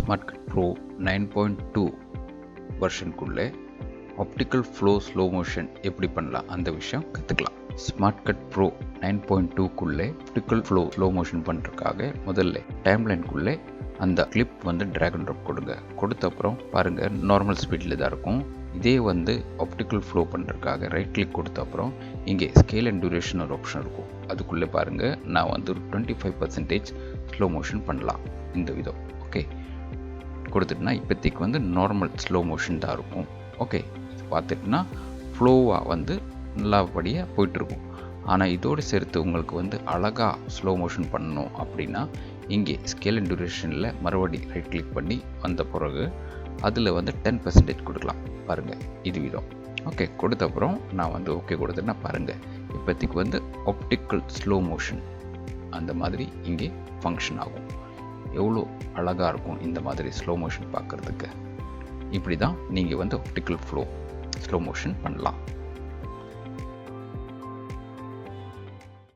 ஸ்மார்ட்கட் Pro 9.2 வெர்ஷனுக்குள்ளே optical flow slow motion எப்படி பண்ணலாம் அந்த விஷயம் கற்றுக்கலாம். ஸ்மார்ட்கட் ப்ரோ 9.2க்குள்ளே ஆப்டிக்கல் ஃப்ளோ ஸ்லோ மோஷன் பண்ணுறதுக்காக முதல்ல டைம்லைனுக்குள்ளே அந்த கிளிப் வந்து ட்ராக் அண்ட் ட்ராப் கொடுங்க. கொடுத்த அப்புறம் பாருங்கள் நார்மல் ஸ்பீடில் தான் இருக்கும். இதே வந்து ஆப்டிக்கல் ஃப்ளோ பண்ணுறதுக்காக ரைட் கிளிக் கொடுத்த அப்புறம் இங்கே ஸ்கேல் அண்ட் டியூரேஷன் ஒரு ஆப்ஷன் இருக்கும். அதுக்குள்ளே பாருங்கள் நான் வந்து ஒரு 25% ஸ்லோ மோஷன் பண்ணலாம் இந்த விதம். ஓகே கொடுத்துட்டுனா இப்போதைக்கு வந்து நார்மல் ஸ்லோ மோஷன் தான் இருக்கும். ஓகே இது பார்த்துட்டுனா ஃப்ளோவாக வந்து நல்லபடியாக போயிட்டுருக்கும். ஆனால் இதோடு சேர்த்து உங்களுக்கு வந்து அழகாக ஸ்லோ மோஷன் பண்ணணும் அப்படின்னா இங்கே ஸ்கேல் அண்ட் டியூரேஷனில் மறுபடி ரைட் கிளிக் பண்ணி வந்த பிறகு அதில் வந்து 10% கொடுக்கலாம். பாருங்கள் இது விதம். ஓகே கொடுத்த அப்புறம் நான் வந்து ஓகே கொடுத்தேன்னா பாருங்கள் இப்போதைக்கு வந்து ஆப்டிக்கல் ஸ்லோ மோஷன் அந்த மாதிரி இங்கே ஃபங்க்ஷன் ஆகும். எவ்வளோ அழகாக இருக்கும் இந்த மாதிரி ஸ்லோ மோஷன் பார்க்குறதுக்கு. இப்படி தான் நீங்கள் வந்து ஆப்டிக்கல் ஃப்ளோ ஸ்லோ மோஷன் பண்ணலாம்.